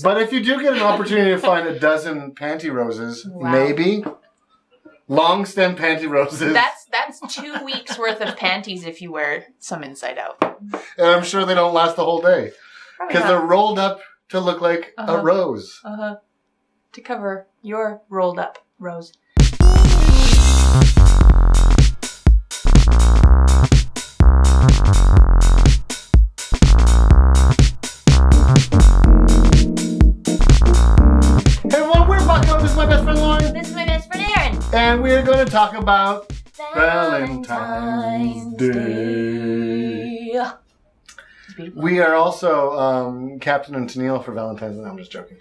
But if you do get an opportunity to find a dozen panty roses, maybe long stem panty roses. That's 2 weeks worth of panties if you wear some inside out. And I'm sure they don't last the whole day because they're rolled up to look like a rose. To cover your rolled up rose. And we're going to talk about Valentine's Day. We are also Captain and Tennille for Valentine's Day. No, I'm just joking.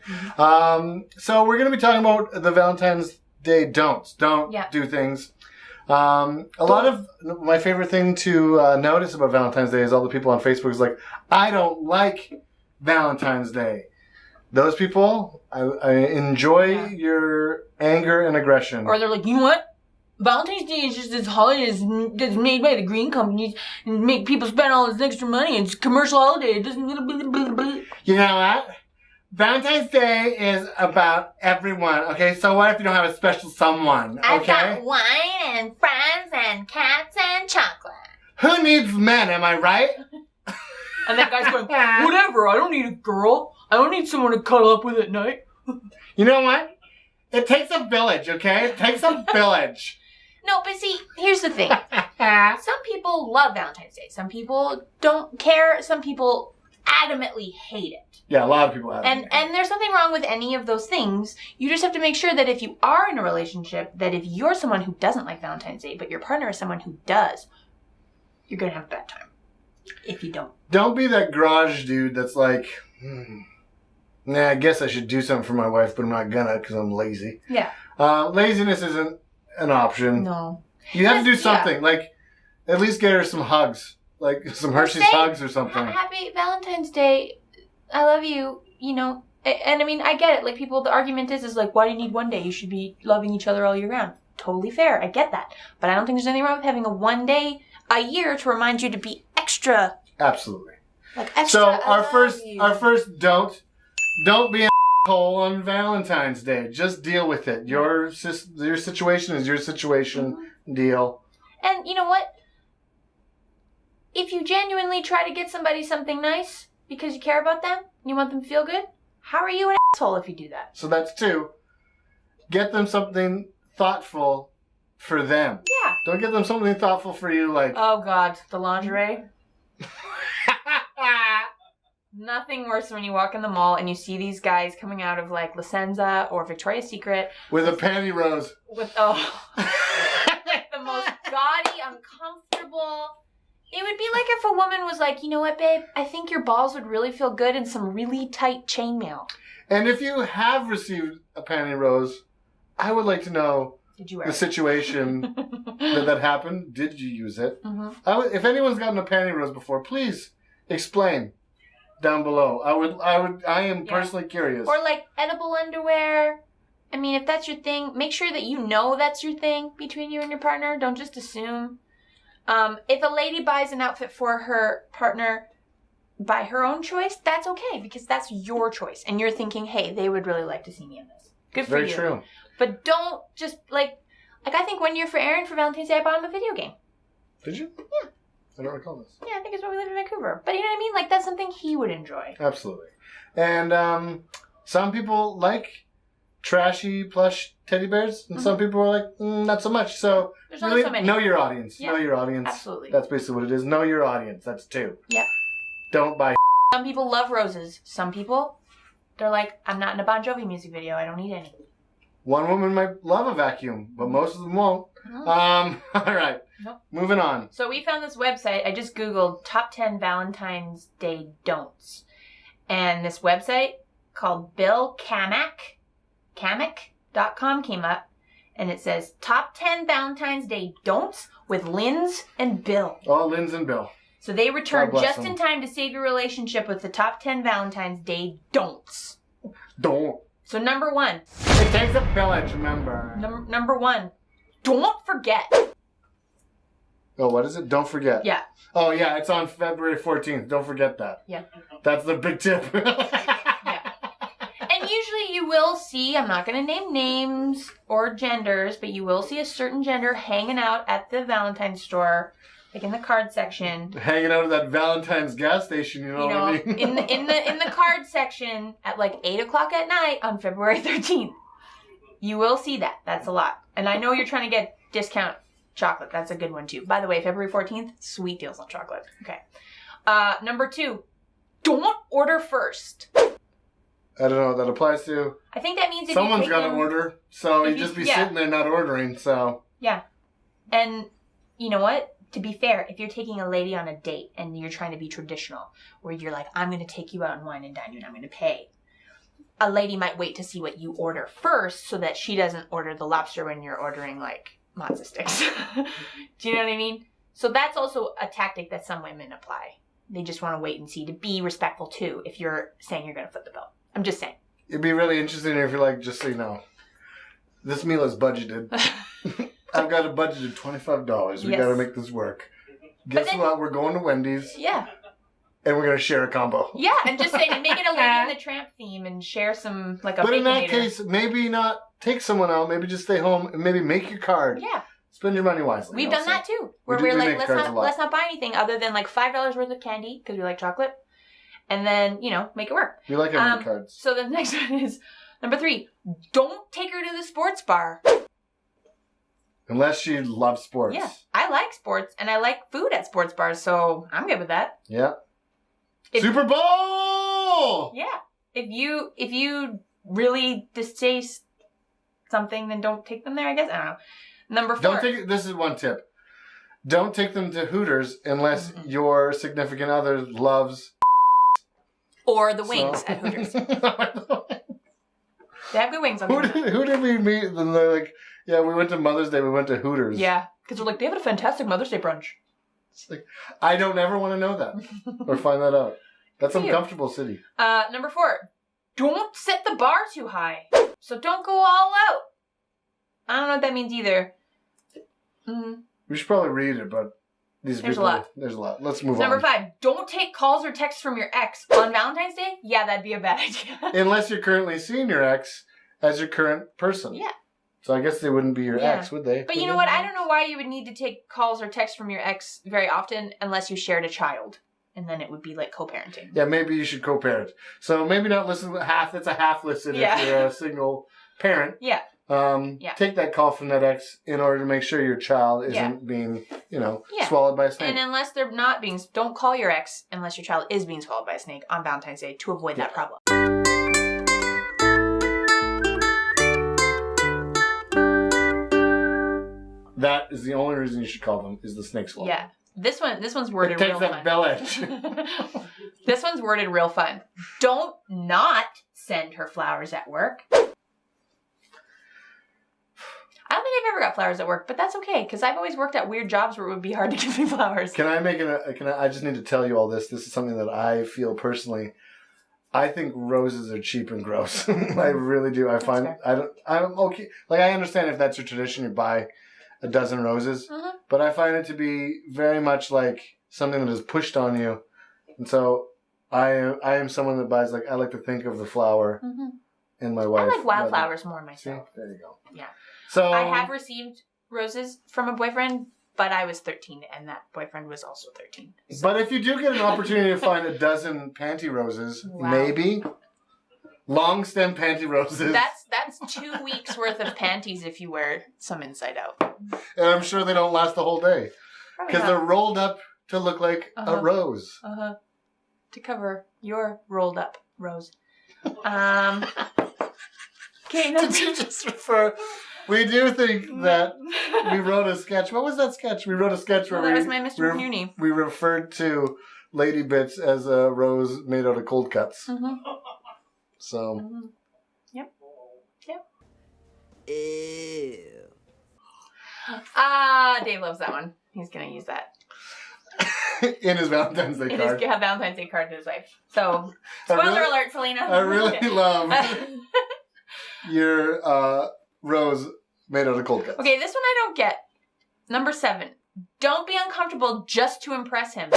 So we're going to be talking about the Valentine's Day don'ts. Don't do things. A lot of my favorite thing to notice about Valentine's Day is all the people on Facebook is like, I don't like Valentine's Day. Those people, I enjoy your anger and aggression. Or they're like, you know what? Valentine's Day is just this holiday that's made by the green companies and make people spend all this extra money. It's a commercial holiday. It doesn't... You know what? Valentine's Day is about everyone, okay? So what if you don't have a special someone, okay? I've got wine and friends and cats and chocolate. Who needs men, am I right? And that guy's going, whatever, I don't need a girl. I don't need someone to cuddle up with at night. You know what? It takes a village, okay? It takes a village. No, but see, here's the thing. Some people love Valentine's Day. Some people don't care. Some people adamantly hate it. Yeah, a lot of people have it. And there's nothing wrong with any of those things. You just have to make sure that if you are in a relationship, that if you're someone who doesn't like Valentine's Day, but your partner is someone who does, you're going to have a bad time. If you don't. Don't be that garage dude that's like, nah, I guess I should do something for my wife, but I'm not gonna because I'm lazy. Yeah. Laziness isn't an option. No. You have to do something. Like, at least get her some hugs. Like, some Hershey's hugs or something. Happy Valentine's Day. I love you. You know, and I mean, I get it. Like, people, the argument is like, why do you need one day? You should be loving each other all year round. Totally fair. I get that. But I don't think there's anything wrong with having a one day a year to remind you to be extra. Absolutely. Like extra. So our first don't be an asshole on Valentine's Day. Just deal with it. Your situation is your situation. Deal. And you know what? If you genuinely try to get somebody something nice because you care about them, and you want them to feel good, how are you an asshole if you do that? So that's 2. Get them something thoughtful for them. Yeah. Don't get them something thoughtful for you, like... Oh, God. The lingerie? Nothing worse than when you walk in the mall and you see these guys coming out of, like, La Senza or Victoria's Secret. With a panty rose. With, the most gaudy, uncomfortable... It would be like if a woman was like, you know what, babe? I think your balls would really feel good in some really tight chainmail. And if you have received a panty rose, I would like to know... Did you wear the situation that happened. Did you use it? Mm-hmm. If anyone's gotten a panty rose before, please explain down below. I am personally curious. Or like edible underwear. I mean, if that's your thing, make sure that you know that's your thing between you and your partner. Don't just assume. If a lady buys an outfit for her partner by her own choice, that's okay because that's your choice. And you're thinking, hey, they would really like to see me in this. Good for you. Very true. But don't just, like I think one year for Aaron for Valentine's Day, I bought him a video game. Did you? Yeah. I don't recall this. Yeah, I think it's when we lived in Vancouver. But you know what I mean? Like, that's something he would enjoy. Absolutely. And some people like trashy plush teddy bears, and some people are like, not so much. So there's really, so many. Know your audience. Yeah. Know your audience. Absolutely. That's basically what it is. Know your audience. That's 2. Yep. Don't buy. Some people love roses. Some people, they're like, I'm not in a Bon Jovi music video. I don't need any. One woman might love a vacuum, but most of them won't. All right. Nope. Moving on. So we found this website. I just Googled top 10 Valentine's Day don'ts. And this website called BillKamick.com came up. And it says top 10 Valentine's Day don'ts with Linz and Bill. Oh, Linz and Bill. So they returned just them. in time to save your relationship with the top 10 Valentine's Day don'ts. Don't. So number 1. It takes a village, remember. Number 1. Don't forget. Oh, what is it? Don't forget. Yeah. Oh, yeah. It's on February 14th. Don't forget that. Yeah. That's the big tip. Yeah. usually you will see, I'm not going to name names or genders, but you will see a certain gender hanging out at the Valentine's store, like in the card section. Hanging out at that Valentine's gas station, you know what I mean? in the card section at like 8 o'clock at night on February 13th. You will see that. That's a lot. And I know you're trying to get discount chocolate. That's a good one too. By the way, February 14th, sweet deals on chocolate. Okay. Number 2, don't order first. I don't know what that applies to. I think that means if someone's got to order, so you just be sitting there not ordering, so. Yeah. And you know what? To be fair, if you're taking a lady on a date and you're trying to be traditional, where you're like, I'm going to take you out and wine and dine you and I'm going to pay. A lady might wait to see what you order first so that she doesn't order the lobster when you're ordering like matzo sticks. Do you know what I mean? So that's also a tactic that some women apply. They just want to wait and see to be respectful too if you're saying you're going to foot the bill. I'm just saying. It'd be really interesting if you're like, just so you know, this meal is budgeted. I've got a budget of $25. We got to make this work. Guess what? We're going to Wendy's. Yeah. And we're going to share a combo. Yeah, and just say, make it a Lady in the Tramp theme and share some, like a But in that case, maybe not take someone out. Maybe just stay home and maybe make your card. Yeah. Spend your money wisely. We've done that too. Where we're like, let's not buy anything other than like $5 worth of candy because we like chocolate. And then, make it work. We like having cards. So the next one is number 3. Don't take her to the sports bar. Unless she loves sports. Yeah. I like sports and I like food at sports bars, so I'm good with that. Yeah. Super Bowl! Yeah. If you really distaste something, then don't take them there, I guess. I don't know. Number 4. This is one tip. Don't take them to Hooters unless your significant other loves or the wings at Hooters. They have good wings on Hooters. Who did we meet? And they're like, yeah, we went to Mother's Day. We went to Hooters. Yeah, because they're like, they have a fantastic Mother's Day brunch. It's like, I don't ever want to know that or find that out. That's uncomfortable city. Number 4, don't set the bar too high. So don't go all out. I don't know what that means either. We should probably read it, but there's a lot. Let's move on. Number 5, don't take calls or texts from your ex on Valentine's Day. Yeah, that'd be a bad idea. Unless you're currently seeing your ex as your current person. Yeah. So I guess they wouldn't be your ex, would they? But you know what? I don't know why you would need to take calls or texts from your ex very often unless you shared a child. And then it would be like co-parenting. Yeah, maybe you should co-parent. So maybe not listen to half. It's a half listen if you're a single parent. Yeah. Take that call from that ex in order to make sure your child isn't being, swallowed by a snake. And unless they're not being, don't call your ex unless your child is being swallowed by a snake on Valentine's Day to avoid that problem. That is the only reason you should call them is the snake swallow. Yeah. This one's worded real fun. It takes that bell edge. This one's worded real fun. Don't not send her flowers at work. I don't think I've ever got flowers at work, but that's okay because I've always worked at weird jobs where it would be hard to give me flowers. I just need to tell you all this. This is something that I feel personally. I think roses are cheap and gross. I really do. I'm okay. Like I understand if that's your tradition, you buy a dozen roses, but I find it to be very much like something that is pushed on you. And so I am someone that buys, I like to think of the flower in my wife. I like wildflowers more myself. See? There you go. Yeah. So I have received roses from a boyfriend, but I was 13 and that boyfriend was also 13. So. But if you do get an opportunity to find a dozen panty roses, maybe long stem panty roses. That's 2 weeks worth of panties if you wear some inside out. And I'm sure they don't last the whole day. Because they're rolled up to look like a rose. To cover your rolled up rose. Okay, no. Did you just refer? We do think that we wrote a sketch. What was that sketch? We wrote a sketch where that was my Mr. Puny. We referred to lady bits as a rose made out of cold cuts. So. Yep. Ew. Dave loves that one. He's gonna use that in his Valentine's Day card. In his Valentine's Day card to his wife. So, spoiler alert, Selena. I really love your rose made out of cold cuts. Okay, this one I don't get. Number 7. Don't be uncomfortable just to impress him.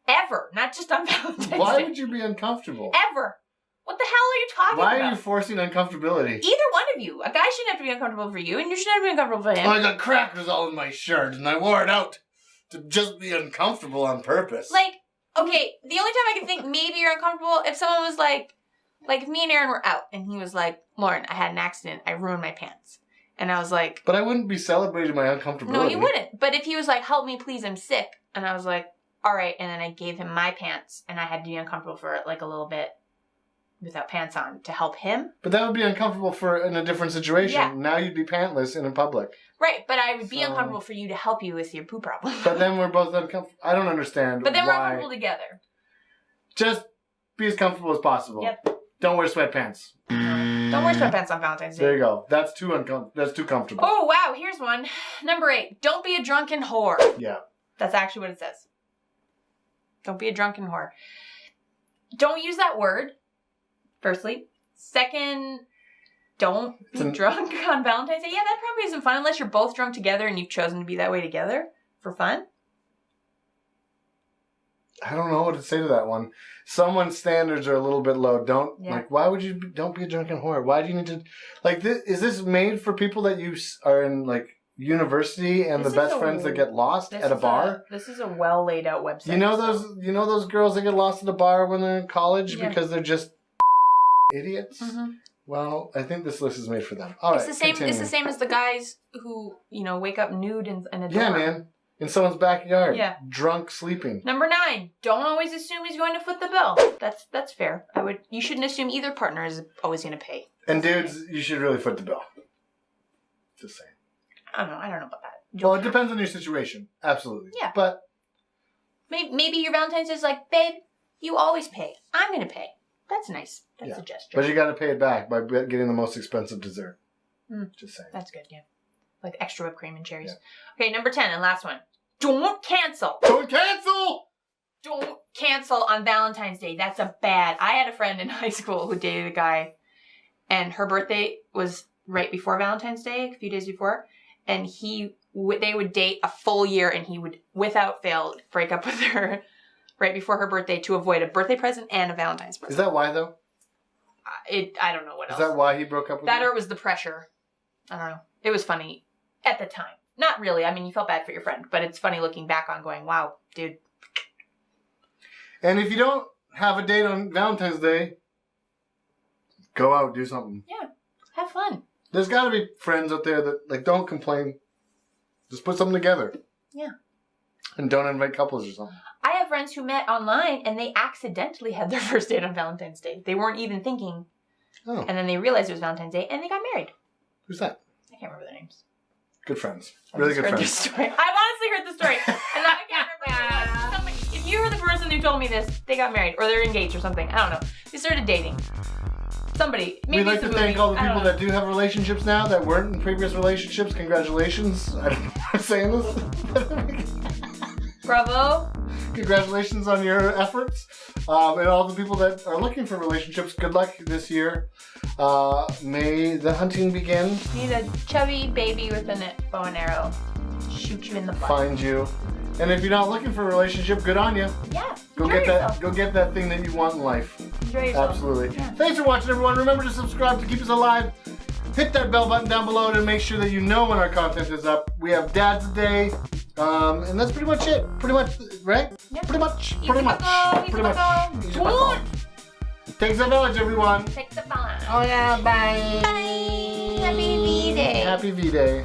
Ever. Not just on Valentine's Day. Why would you be uncomfortable? Ever. What the hell are you talking about? Why are you forcing uncomfortability? Either one of you. A guy shouldn't have to be uncomfortable for you, and you shouldn't have to be uncomfortable for him. Oh, I got crackers all in my shirt, and I wore it out to just be uncomfortable on purpose. Like, okay, the only time I can think maybe you're uncomfortable if someone was like if me and Aaron were out, and he was like, Lauren, I had an accident. I ruined my pants. And I was like... But I wouldn't be celebrating my uncomfortability. No, you wouldn't. But if he was like, help me, please, I'm sick. And I was like, all right. And then I gave him my pants, and I had to be uncomfortable for like a little bit without pants on to help him. But that would be uncomfortable in a different situation. Yeah. Now you'd be pantless and in public. Right, but I would be uncomfortable for you to help you with your poo problem. But then we're both uncomfortable. I don't understand. But then we're why. uncomfortable together. Just be as comfortable as possible. Yep. Don't wear sweatpants. Don't wear sweatpants on Valentine's Day. There you go. That's too comfortable. Oh, wow. Here's one. Number 8. Don't be a drunken whore. Yeah. That's actually what it says. Don't be a drunken whore. Don't use that word, firstly. Second, don't be drunk on Valentine's Day. Yeah, that probably isn't fun unless you're both drunk together and you've chosen to be that way together for fun. I don't know what to say to that one. Someone's standards are a little bit low. Why would you don't be a drunken whore? Why do you need to, is this made for people that you are in, university and the best friends that get lost at a bar? This is a well laid out website. You know those girls that get lost at a bar when they're in college because they're just idiots? Mm-hmm. Well, I think this list is made for them. All right, continue. It's the same as the guys who, wake up nude in a dorm. Yeah, man. In someone's backyard. Yeah. Drunk, sleeping. Number 9. Don't always assume he's going to foot the bill. That's fair. You shouldn't assume either partner is always going to pay. And dudes, you should really foot the bill. Just saying. I don't know about that. Well, it depends on your situation. Absolutely. Yeah. But maybe your Valentine's is like, babe, you always pay. I'm going to pay. That's nice. That's a gesture. But you got to pay it back by getting the most expensive dessert. Just saying. That's good, yeah. Like extra whipped cream and cherries. Yeah. Okay, number 10 and last one. Don't cancel. Don't cancel! Don't cancel on Valentine's Day. That's a bad. I had a friend in high school who dated a guy, and her birthday was right before Valentine's Day, a few days before, and they would date a full year, and he would, without fail, break up with her right before her birthday to avoid a birthday present and a Valentine's present. Is that why, though? I don't know what else. Is that why he broke up with her? That or it was the pressure. I don't know. It was funny at the time. Not really. I mean, you felt bad for your friend, but it's funny looking back on going, wow, dude. And if you don't have a date on Valentine's Day, go out, do something. Yeah. Have fun. There's got to be friends out there that, don't complain. Just put something together. Yeah. And don't invite couples or something. I have friends who met online and they accidentally had their first date on Valentine's Day. They weren't even thinking. Oh. And then they realized it was Valentine's Day and they got married. Who's that? I can't remember their names. Good friends. Really good friends. Story. I've honestly heard the story. And I can't remember. Somebody, if you were the person who told me this, they got married or they're engaged or something. I don't know. They started dating. Somebody. Maybe we'd like to thank all the people that do have relationships now that weren't in previous relationships. Congratulations. I don't know if I'm saying this. Bravo. Congratulations on your efforts. And all the people that are looking for relationships, good luck this year. May the hunting begin. Need a chubby baby with a bow and arrow. Shoot you in the butt. Find you. And if you're not looking for a relationship, good on you. Yeah. Go get that thing that you want in life. Enjoy yourself. Absolutely. Yeah. Thanks for watching, everyone. Remember to subscribe to keep us alive. Hit that bell button down below to make sure that you know when our content is up. We have Dad's Day. And that's pretty much it. Pretty much, right? Yeah. Pretty much. Easy bucko. Takes a village, everyone. Takes a village. Oh yeah, bye. Bye. Happy V-Day. Happy V-Day.